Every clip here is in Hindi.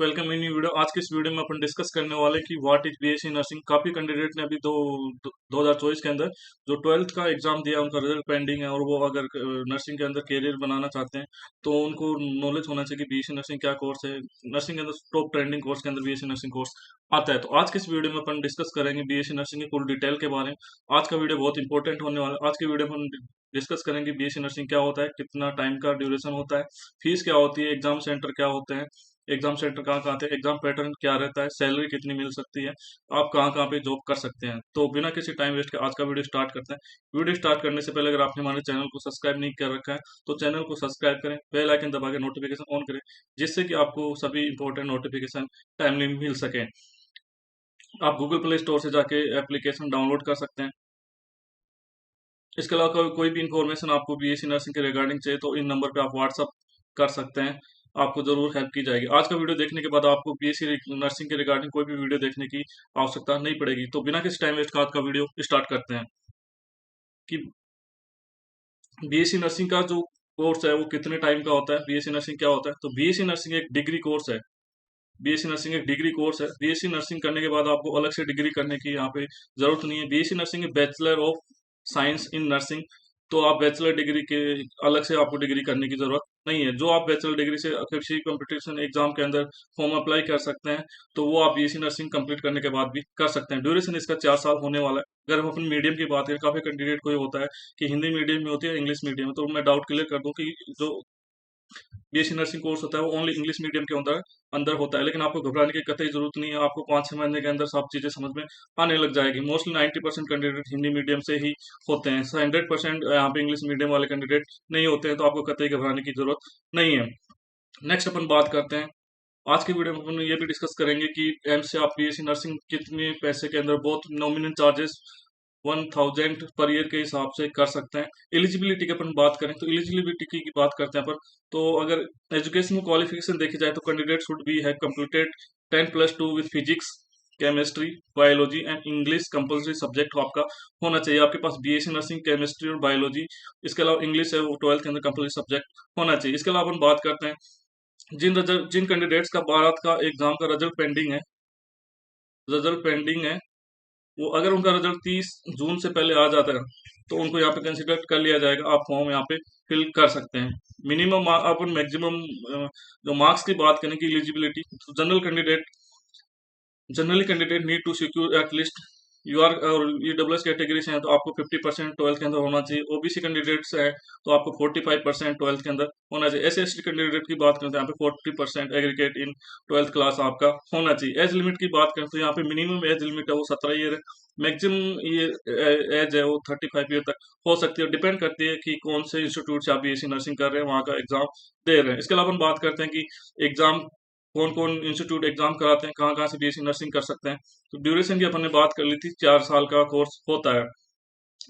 Welcome in new video. आज की इस वीडियो में अपन डिस्कस करने वाले कि व्हाट इज बीएससी नर्सिंग। काफी कैंडिडेट ने अभी 2024 के अंदर जो 12th का एग्जाम दिया, उनका रिजल्ट पेंडिंग है और वो अगर नर्सिंग के अंदर करियर बनाना चाहते हैं तो उनको नॉलेज होना चाहिए कि बीएससी नर्सिंग क्या कोर्स है। नर्सिंग के अंदर टॉप ट्रेंडिंग कोर्स के अंदर बीएससी नर्सिंग कोर्स आता है। तो आज की इस वीडियो में अपन डिस्कस करेंगे बीएससी नर्सिंग की फुल डिटेल के बारे में। आज का वीडियो बहुत इंपॉर्टेंट होने वाला है। आज की वीडियो में हम डिस्कस करेंगे बीएससी नर्सिंग क्या होता है, कितना टाइम का ड्यूरेशन होता है, फीस क्या होती है, एग्जाम सेंटर क्या होते हैं, एग्जाम सेंटर कहाँ कहाँ आते हैं, एग्जाम पैटर्न क्या रहता है, सैलरी कितनी मिल सकती है, आप कहाँ कहाँ पे जॉब कर सकते हैं। तो बिना किसी टाइम वेस्ट के आज का वीडियो स्टार्ट करते हैं। वीडियो स्टार्ट करने से पहले अगर आपने हमारे चैनल को सब्सक्राइब नहीं कर रखा है तो चैनल को सब्सक्राइब करें, बेल आइकन दबा के नोटिफिकेशन ऑन करें, जिससे कि आपको सभी इंपॉर्टेंट नोटिफिकेशन टाइमली मिल सके। आप गूगल प्ले स्टोर से जाके एप्लीकेशन डाउनलोड कर सकते हैं। इसके अलावा कोई भी इंफॉर्मेशन आपको बीएससी नर्सिंग के रिगार्डिंग चाहिए तो इन नंबर पे आप व्हाट्सअप कर सकते हैं, आपको जरूर हेल्प की जाएगी। आज का वीडियो देखने के बाद आपको बीएससी नर्सिंग के रिगार्डिंग कोई भी वीडियो देखने की आवश्यकता नहीं पड़ेगी। तो बिना किसी टाइम वेस्ट का आज का वीडियो स्टार्ट करते हैं कि बीएससी नर्सिंग का जो कोर्स है वो कितने टाइम का होता है, बीएससी नर्सिंग क्या होता है। तो बीएससी नर्सिंग एक डिग्री कोर्स है। बीएससी नर्सिंग एक डिग्री कोर्स है। बीएससी नर्सिंग करने के बाद आपको अलग से डिग्री करने की यहाँ पे जरूरत नहीं है। BSc nursing bachelor of science in nursing. तो आप बैचलर डिग्री के अलग से आपको डिग्री करने की जरूरत नहीं है। जो आप बैचलर डिग्री से किसी कंपटीशन एग्जाम के अंदर फॉर्म अप्लाई कर सकते हैं, तो वो आप बीएससी नर्सिंग कंप्लीट करने के बाद भी कर सकते हैं। ड्यूरेशन इसका 4 साल होने वाला है। अगर हम अपने मीडियम की बात करें, काफी कैंडिडेट को ये होता है कि हिंदी मीडियम में होती है, इंग्लिश मीडियम में। तो मैं डाउट क्लियर कर दूं कि जो बीएससी नर्सिंग कोर्स होता है वो ओनली इंग्लिश मीडियम के अंदर अंदर होता है। लेकिन आपको घबराने की कतई जरूरत नहीं है। आपको 5-6 महीने के अंदर सब चीजें समझ में आने लग जाएगी। मोस्टली 90% कैंडिडेट हिंदी मीडियम से ही होते हैं। 100% यहाँ पे इंग्लिश मीडियम वाले कैंडिडेट नहीं होते हैं। तो आपको कतई घबराने की जरूरत नहीं है। नेक्स्ट अपन बात करते हैं। आज की वीडियो में अपन ये भी डिस्कस करेंगे कि एम से आप बीएससी नर्सिंग कितने पैसे के अंदर, बहुत नॉमिनल चार्जेस 1000 पर ईयर के हिसाब से कर सकते हैं। एलिजिबिलिटी की अपन बात करें तो एलिजिबिलिटी की बात करते हैं अपन। तो अगर एजुकेशनल क्वालिफिकेशन देखी जाए तो कैंडिडेट शुड बी है completed 10+2 with physics, chemistry, biology and English compulsory subject आपका होना चाहिए। आपके पास बीएससी नर्सिंग केमिस्ट्री और बायोलॉजी, इसके अलावा इंग्लिश है वो 12th के अंदर कंपलसरी सब्जेक्ट होना चाहिए। इसके अलावा अपन बात करते हैं जिन कैंडिडेट्स का 12th का एग्जाम का रिजल्ट पेंडिंग है, वो अगर उनका रिजल्ट 30 जून से पहले आ जाता है तो उनको यहाँ पे कंसिडर कर लिया जाएगा। आप फॉर्म यहाँ पे फिल कर सकते हैं। मिनिमम अपन मैक्सिमम जो मार्क्स की बात करें कि eligibility, generally candidate need to secure at least U R और ईडब्ल्यूएस कैटेगरी से हैं तो आपको 50% 12th के अंदर होना चाहिए। ओबीसी कैंडिडेट्स हैं तो आपको 45% 12th के अंदर होना चाहिए। एससी/एसटी कैंडिडेट की बात करें तो यहाँ पे 40% एग्रीगेट इन 12th क्लास आपका होना चाहिए। एज लिमिट की बात करें तो यहाँ पे मिनिमम एज लिमिट है वो 17 ईयर है। मैक्सिमम ये एज है वो 35 ईयर तक हो सकती है। डिपेंड करती है कि कौन से इंस्टीट्यूट से आप बीएससी नर्सिंग कर रहे हैं, वहाँ का एग्जाम दे रहे हैं। इसके अलावा हम बात करते हैं कि एग्जाम कौन कौन इंस्टीट्यूट एग्जाम कराते हैं, कहाँ कहाँ से बीएससी नर्सिंग कर सकते हैं। तो ड्यूरेशन की अपन ने बात कर ली थी, 4 साल का कोर्स होता है।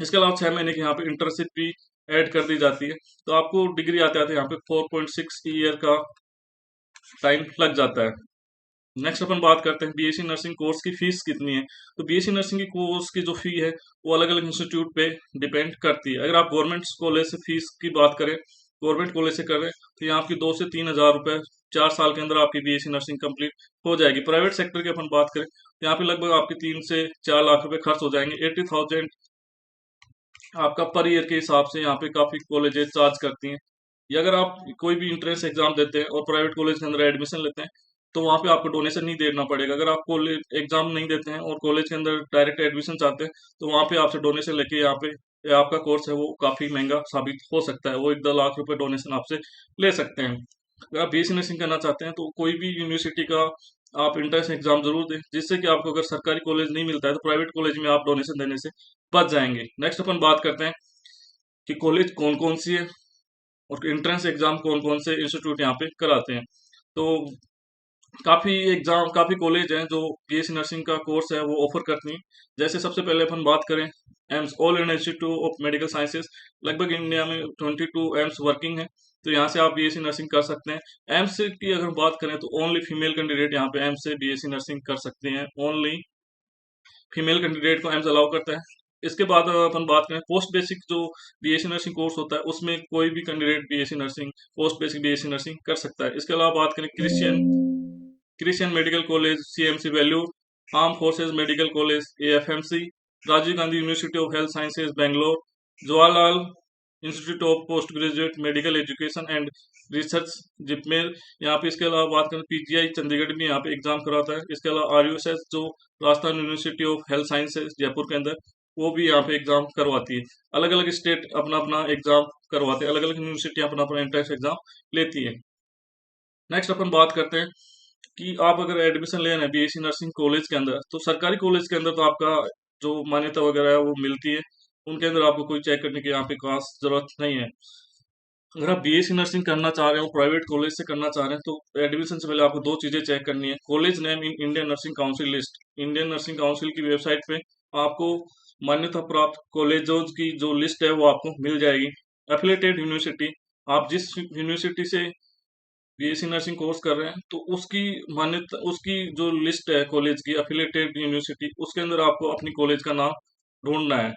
इसके अलावा 6 महीने की यहाँ पे इंटर्नशिप भी ऐड कर दी जाती है। तो आपको डिग्री आते आते यहाँ पे 4.6 ईयर का टाइम लग जाता है। नेक्स्ट अपन बात करते हैं बीएससी नर्सिंग कोर्स की फीस कितनी है। तो बीएससी नर्सिंग की कोर्स की जो फी है वो अलग अलग इंस्टीट्यूट पे डिपेंड करती है। अगर आप गवर्नमेंट कॉलेज से फीस की बात करें, गवर्नमेंट कॉलेज से कर रहे हैं तो यहाँ आपकी 2 से 3 हज़ार रुपए 4 साल के अंदर आपकी बीएससी नर्सिंग कंप्लीट हो जाएगी। प्राइवेट सेक्टर की अपन बात करें तो यहाँ पे लगभग आपके 3 से 4 लाख रुपए खर्च हो जाएंगे। 80,000 आपका पर ईयर के हिसाब से यहाँ पे काफी कॉलेजेस चार्ज करती हैं। या अगर आप कोई भी इंट्रेंस एग्जाम देते हैं और प्राइवेट कॉलेज के अंदर एडमिशन लेते हैं तो वहाँ पे आपको डोनेशन नहीं देना पड़ेगा। अगर आप कॉलेज एग्जाम नहीं देते हैं और कॉलेज के अंदर डायरेक्ट एडमिशन चाहते हैं तो वहाँ पे आपसे डोनेशन लेके यहाँ पे ये आपका कोर्स है वो काफी महंगा साबित हो सकता है। वो 1-2 लाख रुपए डोनेशन आपसे ले सकते हैं। अगर आप बीएससी नर्सिंग करना चाहते हैं तो कोई भी यूनिवर्सिटी का आप एंट्रेंस एग्जाम जरूर दें, जिससे कि आपको अगर सरकारी कॉलेज नहीं मिलता है तो प्राइवेट कॉलेज में आप डोनेशन देने से बच जाएंगे। नेक्स्ट अपन बात करते हैं कि कॉलेज कौन कौन सी है और एंट्रेंस एग्जाम कौन कौन से इंस्टीट्यूट यहाँ पे कराते हैं। तो काफी कॉलेज हैं जो बीएससी नर्सिंग का कोर्स है वो ऑफर करती हैं। जैसे सबसे पहले अपन बात करें AIIMS, all India institute of medical sciences. लगभग इंडिया में 22 एम्स वर्किंग है, तो यहाँ से आप बीएससी नर्सिंग कर सकते हैं। एम्स की अगर बात करें तो ओनली फीमेल कैंडिडेट यहाँ पे एम्स से बीएससी नर्सिंग कर सकते हैं। ओनली फीमेल कैंडिडेट को एम्स अलाउ करता है। इसके बाद अपन बात करें पोस्ट बेसिक जो बीएससी नर्सिंग कोर्स होता है, उसमें कोई भी candidate BSc nursing post basic BSc nursing कर सकता है। इसके अलावा बात करें Christian Christian medical college CMC Vellore, arm forces medical college AFMC, Rajiv Gandhi university of health sciences Bangalore, Jawaharlal institute of post graduate medical education and research JIPMER. यहाँ पे इसके अलावा बात करें PGI चंडीगढ़ में यहाँ पे एग्जाम करवाता है। इसके अलावा RUSS जो Rajasthan university of health sciences Jaipur के अंदर, वो भी यहाँ पे एग्जाम करवाती है। अलग अलग स्टेट अपना अपना एग्जाम करवाते हैं, अलग अलग यूनिवर्सिटी अपना अपना एंट्रेंस एग्जाम लेती है। नेक्स्ट अपन बात करते हैं कि आप अगर एडमिशन ले रहे हैं BSc नर्सिंग कॉलेज के अंदर, तो सरकारी कॉलेज के अंदर तो आपका जो मान्यता वगैरह है वो मिलती है, उनके अंदर आपको कोई चेक करने की यहाँ पे खास जरूरत नहीं है। अगर आप BSc नर्सिंग करना चाह रहे हो, प्राइवेट कॉलेज से करना चाह रहे हैं, तो एडमिशन से पहले आपको दो चीजें चेक करनी है। College name in Indian nursing council list, Indian nursing council की वेबसाइट पे आपको मान्यता प्राप्त कॉलेजों की जो लिस्ट है वो आपको मिल जाएगी। एफिलेटेड यूनिवर्सिटी, आप जिस यूनिवर्सिटी से BSc नर्सिंग कोर्स कर रहे हैं, तो उसकी मान्यता, उसकी जो लिस्ट है कॉलेज की, एफिलेटेड यूनिवर्सिटी, उसके अंदर आपको अपनी कॉलेज का नाम ढूंढना है।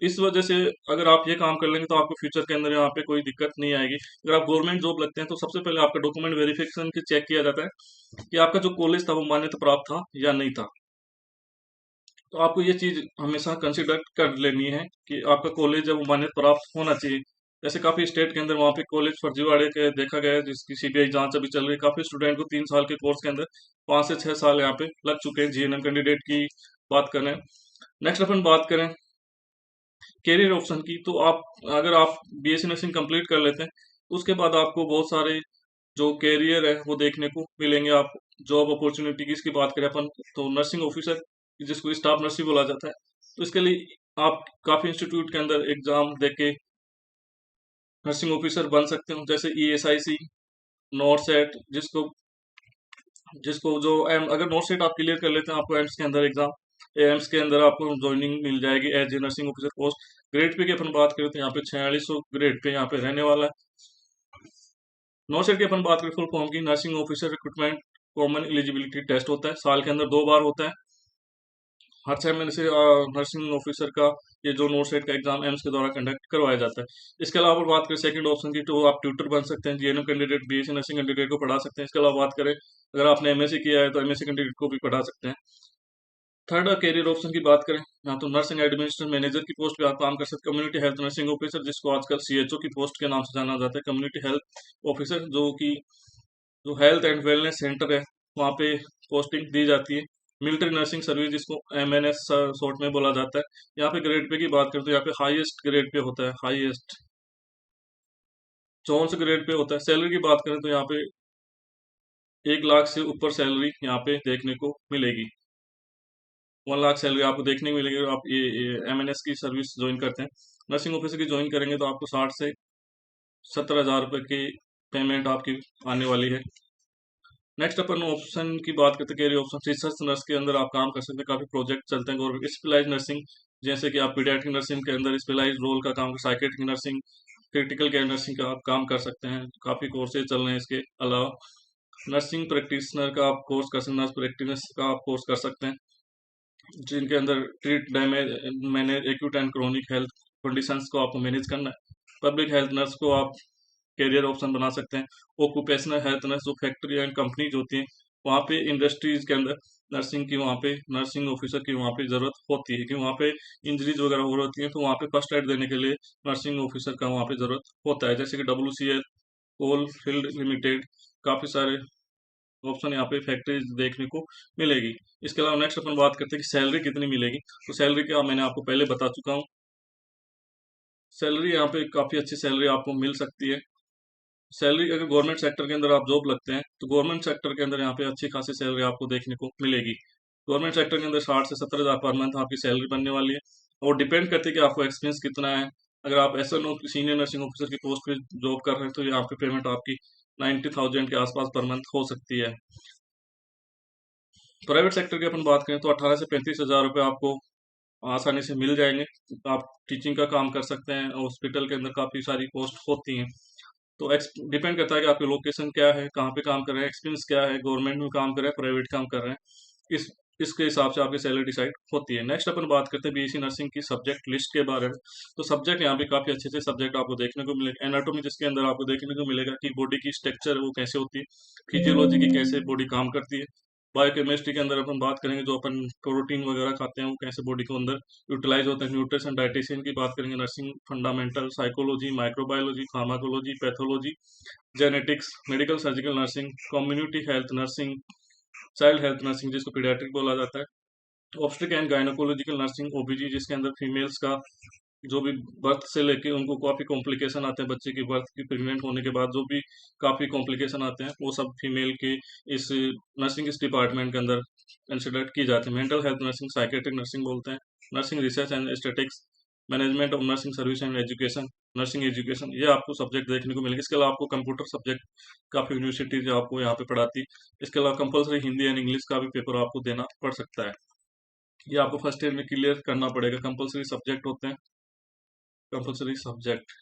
इस वजह से अगर आप ये काम कर लेंगे तो आपको फ्यूचर के अंदर यहाँ पे कोई दिक्कत नहीं आएगी। अगर आप गवर्नमेंट जॉब लगते हैं तो सबसे पहले आपका डॉक्यूमेंट वेरिफिकेशन की चेक किया जाता है कि आपका जो कॉलेज था वो मान्यता प्राप्त था या नहीं था। तो आपको ये चीज हमेशा कंसिडर कर लेनी है कि आपका कॉलेज है वो मान्यता प्राप्त होना चाहिए। जैसे काफी स्टेट के अंदर वहाँ पे कॉलेज फर्जीवाड़े के देखा गया है, जिसकी CBI जांच अभी चल रही है। काफी स्टूडेंट को 3 साल के कोर्स के अंदर 5 से 6 साल यहाँ पे लग चुके हैं। GNM कैंडिडेट की बात करें। नेक्स्ट अपन बात करें कैरियर ऑप्शन की, तो आप अगर आप BSc नर्सिंग कंप्लीट कर लेते हैं, उसके बाद आपको बहुत सारे जो कैरियर है वो देखने को मिलेंगे। आप जॉब अपॉर्चुनिटी की इसकी बात करें अपन, तो नर्सिंग ऑफिसर जिसको स्टाफ नर्स भी बोला जाता है, तो इसके लिए आप काफी इंस्टीट्यूट के अंदर एग्जाम दे के नर्सिंग ऑफिसर बन सकते हो। जैसे ESIC, नॉर्सेट, जिसको जिसको जो अगर नॉर्सेट आप क्लियर कर लेते हैं, आपको एम्स के अंदर एग्जाम, एम्स के अंदर आपको ज्वाइनिंग मिल जाएगी as a nursing officer post. Grade pay की अपन बात करें तो यहाँ पे 4600 ग्रेड पे यहाँ पे रहने वाला है। नॉर्सेट की अपन बात करें फुल फॉर्म की, nursing officer recruitment common eligibility test होता है, साल के अंदर 2 बार होता है। हर 6 महीने से नर्सिंग ऑफिसर का ये जो नोटसेट का एग्जाम एम्स के द्वारा कंडक्ट करवाया जाता है। इसके अलावा बात करें सेकंड ऑप्शन की, तो आप ट्यूटर बन सकते हैं। GNM candidate BSc nursing candidate को पढ़ा सकते हैं। इसके अलावा बात करें अगर आपने MSc किया है तो MSc कैंडिडेट को भी पढ़ा सकते हैं। थर्ड कैरियर ऑप्शन की बात करें, यहाँ तो नर्सिंग एडमिनिस्ट्रेशन मैनेजर की पोस्ट पे आप काम कर सकते हैं। कम्युनिटी हेल्थ नर्सिंग ऑफिसर, जिसको आजकल CHO की पोस्ट के नाम से जाना जाता है, कम्युनिटी हेल्थ ऑफिसर, जो कि जो हेल्थ एंड वेलनेस सेंटर है वहाँ पे पोस्टिंग दी जाती है। मिलिट्री नर्सिंग सर्विस, जिसको MNS शॉर्ट में बोला जाता है, यहाँ पे ग्रेड पे की बात करें तो यहाँ पे हाईएस्ट ग्रेड पे होता है, हाईएस्ट 54 ग्रेड पे होता है। सैलरी की बात करें तो यहाँ पे 1 लाख से ऊपर सैलरी यहाँ पे देखने को मिलेगी। 1 लाख सैलरी आपको देखने को मिलेगी अगर आप ये MNS की सर्विस ज्वाइन करते हैं। नर्सिंग ऑफिसर की ज्वाइन करेंगे तो आपको 60 से 70 हज़ार रुपये की पेमेंट आपकी आने वाली है। नेक्स्ट अपन ऑप्शन की बात करते हैं, कैरियर ऑप्शन रिसर्च नर्स के अंदर आप काम कर सकते हैं। काफी प्रोजेक्ट चलते हैं गवर्नमेंट। स्पेशलाइज नर्सिंग, जैसे कि आप पीडियाट्रिक नर्सिंग के अंदर स्पेशलाइज रोल का काम, psychiatric nursing, critical care nursing का आप काम कर सकते हैं। काफी कोर्सेज चल रहे हैं। इसके अलावा नर्सिंग प्रैक्टिशनर का आप कोर्स कर सकते हैं, नर्स प्रैक्टिशनर का आप कोर्स कर सकते हैं, जिनके अंदर treat damage manage acute and chronic health conditions को आपको मैनेज करना है। पब्लिक हेल्थ नर्स को आप कैरियर ऑप्शन बना सकते हैं। ऑक्यूपेशनल हेल्थ नर्स, जो फैक्ट्री एंड कंपनीज होती हैं वहाँ पे, इंडस्ट्रीज के अंदर नर्सिंग की, वहाँ पे नर्सिंग ऑफिसर की वहाँ पे ज़रूरत होती है कि वहाँ पे इंजरीज वगैरह हो रही हैं, तो वहाँ पे फर्स्ट एड देने के लिए नर्सिंग ऑफिसर का वहाँ पे ज़रूरत होता है। जैसे कि WCL, कोल फील्ड लिमिटेड, काफ़ी सारे ऑप्शन यहाँ पे फैक्ट्रीज देखने को मिलेगी। इसके अलावा नेक्स्ट अपन बात करते हैं कि सैलरी कितनी मिलेगी। तो सैलरी का मैंने आपको पहले बता चुका हूँ। सैलरी यहाँ पे काफ़ी अच्छी सैलरी आपको मिल सकती है। सैलरी अगर गवर्नमेंट सेक्टर के अंदर आप जॉब लगते हैं तो गवर्नमेंट सेक्टर के अंदर यहाँ पे अच्छी खासी सैलरी आपको देखने को मिलेगी। गवर्नमेंट सेक्टर के अंदर 60 से 70 हज़ार पर मंथ आपकी सैलरी बनने वाली है, और डिपेंड करती है कि आपको एक्सपीरियंस कितना है। अगर आप SNO सीनियर नर्सिंग ऑफिसर की पोस्ट पे जॉब कर रहे हैं तो यहाँ पे पेमेंट आपकी 90,000 के आसपास पर मंथ हो सकती है। प्राइवेट सेक्टर की अपन बात करें तो 18 से 35 हज़ार रुपये आपको आसानी से मिल जाएंगे। आप टीचिंग का काम कर सकते हैं, हॉस्पिटल के अंदर काफ़ी सारी पोस्ट होती हैं। तो डिपेंड करता है कि आपकी लोकेशन क्या है, कहाँ पे काम कर रहे हैं, एक्सपीरियंस क्या है, गवर्नमेंट में काम कर रहे हैं, प्राइवेट काम कर रहे हैं, इस इसके हिसाब से आपकी सैलरी डिसाइड होती है। नेक्स्ट अपन बात करते हैं बीएससी नर्सिंग की सब्जेक्ट लिस्ट के बारे में। तो सब्जेक्ट यहाँ पे काफ़ी अच्छे अच्छे सब्जेक्ट आपको देखने को मिलेगा। एनाटॉमी जिसके अंदर आपको देखने को मिलेगा कि बॉडी की स्ट्रक्चर वो कैसे होती है, फिजियोलॉजी की कैसे बॉडी काम करती है। बायोकेमिस्ट्री के अंदर अपन बात करेंगे जो अपन प्रोटीन वगैरह खाते हैं वो कैसे बॉडी के अंदर यूटिलाइज होते हैं। न्यूट्रिशन डाइटिशियन की बात करेंगे, nursing fundamental, psychology, microbiology, pharmacology, pathology, genetics, medical surgical nursing, community health nursing, child health nursing जिसको पीडियाट्रिक बोला जाता है, ऑब्स्टेट्रिक एंड गायनोकोलॉजिकल नर्सिंग ओबीजी जिसके अंदर फीमेल्स का जो भी बर्थ से लेके उनको काफ़ी कॉम्प्लिकेशन आते हैं, बच्चे की बर्थ की प्रेग्नेंट होने के बाद जो भी काफ़ी कॉम्प्लिकेशन आते हैं वो सब फीमेल के इस नर्सिंग इस डिपार्टमेंट के अंदर कंसिडर की जाती है। Mental health nursing, psychiatric nursing बोलते हैं, nursing research and statics, management of nursing service and education, nursing education, ये आपको सब्जेक्ट देखने को मिलेगा। इसके अलावा आपको कंप्यूटर सब्जेक्ट काफ़ी यूनिवर्सिटीज आपको यहाँ पे पढ़ाती है। इसके अलावा कंपलसरी हिंदी एंड इंग्लिश का भी पेपर आपको देना पड़ सकता है। ये आपको फर्स्ट ईयर में क्लियर करना पड़ेगा। कंपलसरी सब्जेक्ट होते हैं, कंपलसरी सब्जेक्ट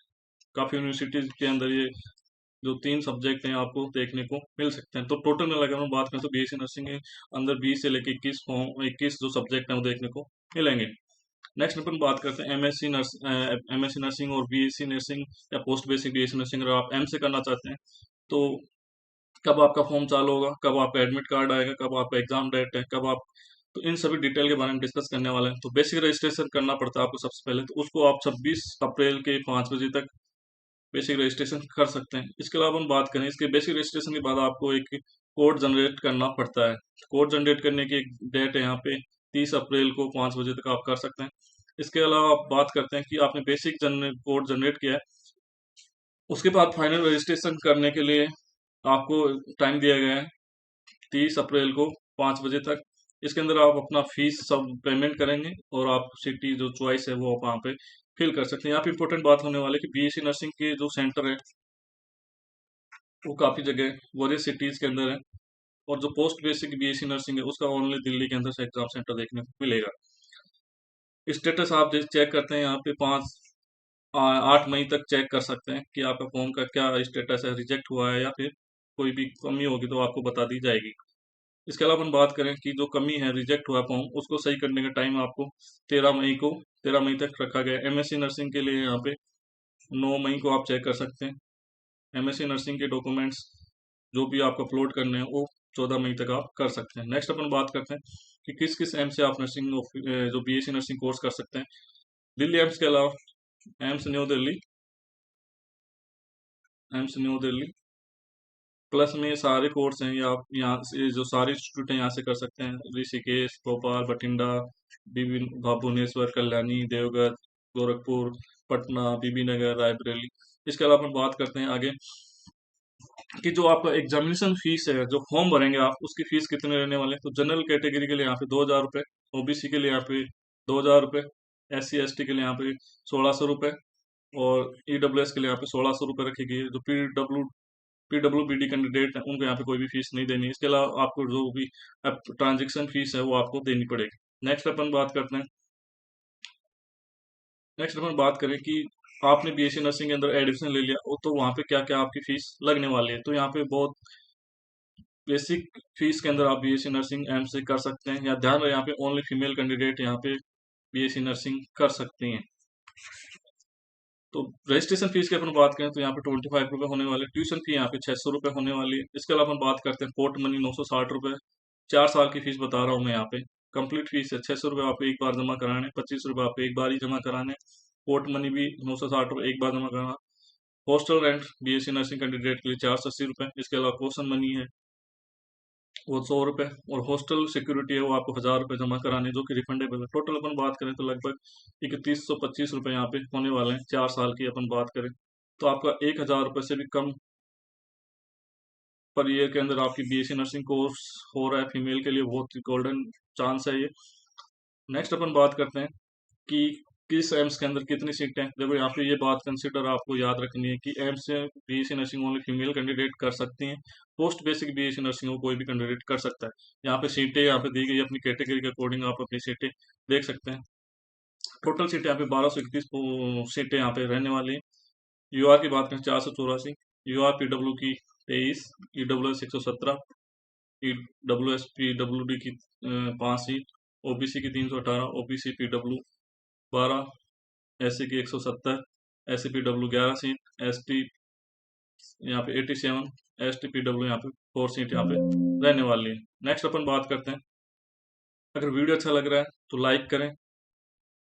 काफ़ी यूनिवर्सिटीज के अंदर ये जो 3 सब्जेक्ट हैं आपको देखने को मिल सकते हैं। तो टोटल में अगर हम बात करें तो बीएससी नर्सिंग के अंदर 20 से लेकर 21 जो सब्जेक्ट हैं वो देखने को मिलेंगे। नेक्स्ट अपन बात करते हैं एमएससी नर्सिंग और बीएससी नर्सिंग या पोस्ट बेसिक बीएससी नर्सिंग। अगर आप एम से करना चाहते हैं तो कब आपका फॉर्म चालू होगा, कब आपका एडमिट कार्ड आएगा, कब आपका एग्जाम डेट है, कब आप, तो इन सभी डिटेल के बारे में डिस्कस करने वाले हैं। तो बेसिक रजिस्ट्रेशन करना पड़ता है आपको सबसे पहले, तो उसको आप 26 अप्रैल के 5 बजे तक बेसिक रजिस्ट्रेशन कर सकते हैं। इसके अलावा हम बात करें इसके बेसिक रजिस्ट्रेशन के बाद आपको एक कोड जनरेट करना पड़ता है। कोड जनरेट करने की एक डेट है यहाँ पे 30 अप्रैल को 5 बजे तक आप कर सकते हैं। इसके अलावा आप बात करते हैं कि आपने बेसिक कोड जनरेट किया है, उसके बाद फाइनल रजिस्ट्रेशन करने के लिए आपको टाइम दिया गया है 30 अप्रैल को 5 बजे तक। इसके अंदर आप अपना फीस सब पेमेंट करेंगे और आप सिटी जो चॉइस है वो आप वहाँ पे फिल कर सकते हैं। यहाँ पे इंपॉर्टेंट बात होने वाली है कि बीएससी नर्सिंग के जो सेंटर है वो काफ़ी जगह वरियस सिटीज़ के अंदर है, और जो पोस्ट बेसिक बीएससी नर्सिंग है उसका ओनली दिल्ली के अंदर से एग्जाम सेंटर देखने को मिलेगा। स्टेटस आप चेक करते हैं यहाँ पे 8 मई तक चेक कर सकते हैं कि आपका फॉर्म का क्या स्टेटस है, रिजेक्ट हुआ है या फिर कोई भी कमी होगी तो आपको बता दी जाएगी। इसके अलावा अपन बात करें कि जो कमी है, रिजेक्ट हुआ फॉर्म, उसको सही करने का टाइम आपको 13 मई तक रखा गया है। एमएससी नर्सिंग के लिए यहाँ पे 9 मई को आप चेक कर सकते हैं। एमएससी नर्सिंग के डॉक्यूमेंट्स जो भी आप अपलोड करने हैं वो 14 मई तक आप कर सकते हैं। नेक्स्ट अपन बात करते हैं कि किस किस एम से आप नर्सिंग जो बीएससी नर्सिंग कोर्स कर सकते हैं। दिल्ली एम्स के अलावा एम्स न्यू दिल्ली प्लस में सारे कोर्स हैं, या आप यहाँ से जो सारे इंस्टीट्यूट हैं यहाँ से कर सकते हैं। ऋषिकेश, भोपाल, बठिंडा, भुवनेश्वर, कल्याणी, देवघर, गोरखपुर, पटना, बीबी नगर, रायबरेली। इसके अलावा अपन बात करते हैं आगे कि जो आपका एग्जामिनेशन फीस है, जो फॉर्म भरेंगे आप, उसकी फीस कितने रहने वाले हैं। तो जनरल कैटेगरी के लिए यहाँ पे 2000 रुपये, ओबीसी के लिए यहाँ पे 2000 रुपये, SC ST के लिए यहाँ पे 1600 रुपये, और ईडब्ल्यूएस के लिए यहाँ पे 1600 रुपये रखी गई है। जो पीडब्ल्यूबीडी कैंडिडेट है उनको यहाँ पे कोई भी फीस नहीं देनी है। इसके अलावा आपको जो भी ट्रांजेक्शन फीस है वो आपको देनी पड़ेगी। नेक्स्ट अपन बात करें कि आपने बीएससी नर्सिंग के अंदर एडमिशन ले लिया तो वहाँ पे क्या क्या आपकी फीस लगने वाली है। तो यहाँ पे बहुत बेसिक फीस के अंदर आप बीएससी नर्सिंग एम से कर सकते हैं। या ध्यान रहे यहाँ पे ओनली फीमेल कैंडिडेट यहाँ पे बीएससी नर्सिंग कर सकती हैं। तो रजिस्ट्रेशन फीस की अपन बात करें तो यहाँ पे 25 रुपये होने वाले, ट्यूशन फी यहाँ पे 600 रुपये होने वाली है। इसके अलावा अपन बात करते हैं पोर्ट मनी 960 रुपये, 4 साल की फीस बता रहा हूँ मैं यहाँ पे। कंप्लीट फीस है 600 रुपये आपको एक बार जमा कराने, 25 रुपये आपको एक बार ही जमा कराने। पोर्ट मनी भी 960 रुपये एक बार जमा कराना। Hostel rent BSc nursing candidate के लिए 480 रुपये। इसके अलावा पोर्शन मनी है वो 100 रुपये, और हॉस्टल सिक्योरिटी है वो आपको 1000 रुपये जमा कराने जो कि रिफंडेबल है। टोटल अपन बात करें तो लगभग 3125 रुपये यहाँ पे होने वाले हैं। 4 साल की अपन बात करें तो आपका 1000 रुपये से भी कम पर ईयर के अंदर आपकी बीएससी नर्सिंग कोर्स हो रहा है। फीमेल के लिए बहुत गोल्डन चांस है ये। नेक्स्ट अपन बात करते हैं कि किस एम्स के अंदर कितनी सीटें हैं। देखो यहाँ पे ये बात कंसिडर आपको याद रखनी है कि एम्स से BSc nursing only female candidate कर सकती हैं। पोस्ट बेसिक बीएससी नर्सिंग को कोई भी कैंडिडेट कर सकता है। यहाँ पे सीटें यहाँ पे दी गई अपनी कैटेगरी के अकॉर्डिंग, आप अपनी सीटें देख सकते हैं। टोटल सीटें यहाँ पे 1231 सीटें यहाँ पे रहने वाली हैं। यूआर की बात करें 484, यूआर पीडब्ल्यू की 23, ईडब्ल्यूएस 117, PWS-PWD की 5 सीट, ओबीसी की 318, ओबीसी पीडब्ल्यू 12, एससी की 170, एससी पीडब्ल्यू 11 सीट, एसटी यहाँ पे 87, एसटी पीडब्ल्यू यहाँ पे 4 सीट यहाँ पे रहने वाली है। नेक्स्ट अपन बात करते हैं, अगर वीडियो अच्छा लग रहा है तो लाइक करें,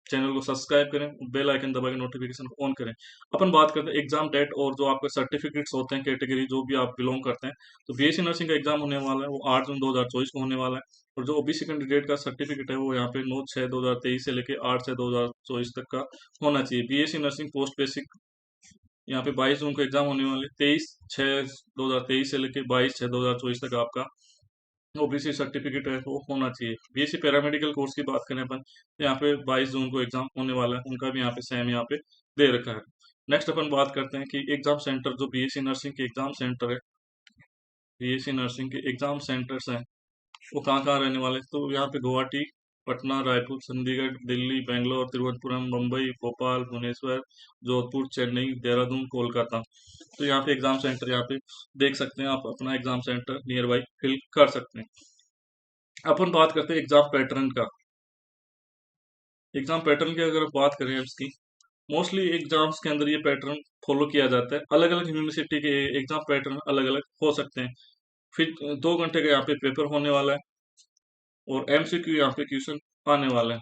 चैनल को सब्सक्राइब करें, बेल आइकन दबा के नोटिफिकेशन को ऑन करें। अपन बात करते हैं एग्जाम डेट और जो आपके सर्टिफिकेट्स होते हैं, कैटेगरी जो भी आप बिलोंग करते हैं। तो बीएससी नर्सिंग का एग्जाम होने वाला है, वो 8 जून 2024 को होने वाला है। और जो ओबीसी कैंडिडेट का सर्टिफिकेट है वो यहाँ पे 9/6/2023 से लेके 8/6/2024 तक का होना चाहिए। बीएससी नर्सिंग पोस्ट बेसिक यहाँ पे 22 जून को एग्जाम होने वाले, 23/6/2023 से लेके 22/6/2024 तक आपका ओबीसी सर्टिफिकेट है वो होना चाहिए। बीएससी पैरामेडिकल कोर्स की बात करें अपन, तो यहाँ पे 22 जून को एग्जाम होने वाला है, उनका भी यहाँ पे सेम यहाँ पे दे रखा है। नेक्स्ट अपन बात करते हैं कि एग्जाम सेंटर, जो बीएससी नर्सिंग के एग्जाम सेंटर है, बीएससी नर्सिंग के एग्जाम सेंटर्स हैं वो कहाँ कहाँ रहने वाले हैं। तो यहाँ पे गुवाहाटी, पटना, रायपुर, चंडीगढ़, दिल्ली, बेंगलोर, तिरुवनंतपुरम, मुंबई, भोपाल, भुवनेश्वर, जोधपुर, चेन्नई, देहरादून, कोलकाता। तो यहाँ पे एग्जाम सेंटर यहाँ पे देख सकते हैं, आप अपना exam centre nearby fill कर सकते हैं। अपन बात करते हैं एग्जाम पैटर्न का। एग्जाम पैटर्न की अगर बात करें इसकी, मोस्टली एग्जाम्स के अंदर ये पैटर्न फॉलो किया जाता है। अलग अलग यूनिवर्सिटी के एग्जाम पैटर्न अलग अलग हो सकते हैं। फिर 2 घंटे का यहाँ पे पेपर होने वाला है और एमसीक्यू यहाँ पे क्वेश्चन आने वाला है।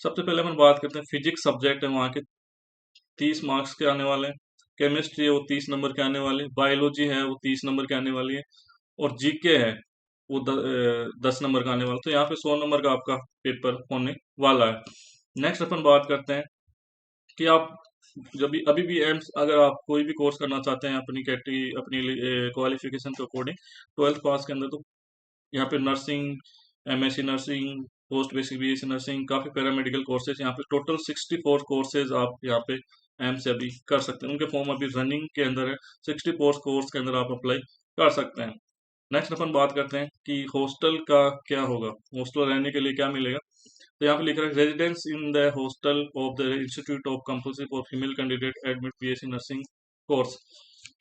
सबसे पहले अपन बात करते हैं, फिजिक्स सब्जेक्ट है वहाँ के 30 मार्क्स के आने वाले हैं, केमिस्ट्री है वो 30 नंबर के आने वाले हैं, बायोलॉजी है वो 30 नंबर के आने वाली है, और जीके है वो 10 नंबर का आने वाला। तो यहाँ पे 100 नंबर का आपका पेपर होने वाला है। नेक्स्ट अपन बात करते हैं कि आप जब भी अभी भी एम्स, अगर आप कोई भी कोर्स करना चाहते हैं अपनी कैटेगरी, अपनी क्वालिफिकेशन के अकॉर्डिंग 12th पास के अंदर, तो यहाँ पे nursing, MSc nursing, post basic BSc nursing, काफी पैरामेडिकल कोर्सेज, यहाँ पे टोटल 64 कोर्सेज आप यहाँ पे एम से अभी कर सकते हैं। उनके फॉर्म अभी रनिंग के अंदर है, 64 कोर्स के अंदर आप अप्लाई कर सकते हैं। नेक्स्ट अपन बात करते हैं कि हॉस्टल का क्या होगा, हॉस्टल रहने के लिए क्या मिलेगा। तो यहाँ पे लिख रहा है, residence in the hostel of the institute of compulsory for female candidate admit BSc nursing course,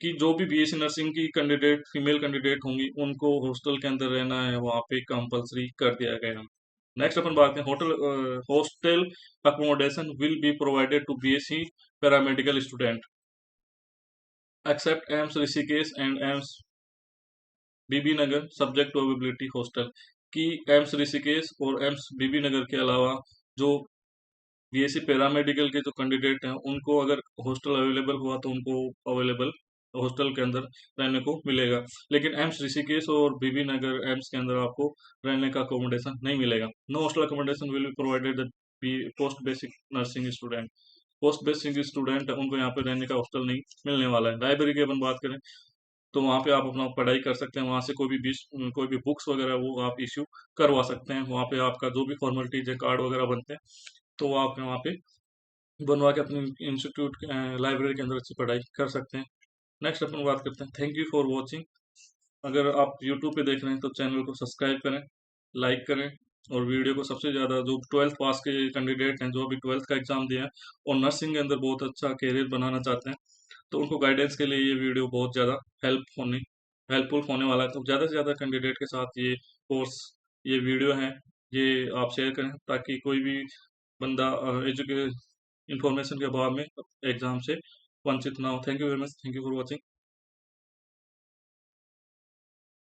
कि जो भी बीएससी नर्सिंग की कैंडिडेट, फीमेल कैंडिडेट होंगी, उनको हॉस्टल के अंदर रहना है, वहाँ पे कंपल्सरी कर दिया गया है। नेक्स्ट अपन बात करें, hostel accommodation will be provided to BSc paramedical student except AIIMS Rishikesh and AIIMS Bibi Nagar subject to availability hostel, की एम्स ऋषिकेश और एम्स बीबी नगर के अलावा जो बीएससी पैरामेडिकल के जो कैंडिडेट हैं उनको अगर हॉस्टल अवेलेबल हुआ तो उनको अवेलेबल हॉस्टल के अंदर रहने को मिलेगा। लेकिन एम्स ऋषिकेश और बीबी नगर एम्स के अंदर आपको रहने का अकोमोडेशन नहीं मिलेगा। No hostel accommodation will be provided post basic nursing student, post basic student उनको यहाँ पे रहने का हॉस्टल नहीं मिलने वाला है। लाइब्रेरी की अपन बात करें तो वहाँ पे आप अपना पढ़ाई कर सकते हैं, वहाँ से कोई भी बुक्स वगैरह वो आप इश्यू करवा सकते हैं। वहाँ पे आपका जो भी फॉर्मेलिटीज है, कार्ड वगैरह बनते हैं, तो वो आप वहाँ पे बनवा के अपने इंस्टीट्यूट लाइब्रेरी के अंदर अच्छी पढ़ाई कर सकते हैं। नेक्स्ट अपन बात करते हैं, थैंक यू फॉर वॉचिंग। अगर आप यूट्यूब पे देख रहे हैं तो चैनल को सब्सक्राइब करें, लाइक करें, और वीडियो को सबसे ज़्यादा जो 12th पास के कैंडिडेट हैं, जो अभी 12th का एग्जाम दिया है और नर्सिंग के अंदर बहुत अच्छा करियर बनाना चाहते हैं, तो उनको गाइडेंस के लिए ये वीडियो बहुत ज़्यादा हेल्पफुल होने वाला है। तो ज़्यादा से ज़्यादा कैंडिडेट के साथ ये कोर्स, ये वीडियो है, ये आप शेयर करें, ताकि कोई भी बंदा इंफॉर्मेशन के अभाव में एग्जाम से वंचित ना हो। Thank you very much, thank you for watching.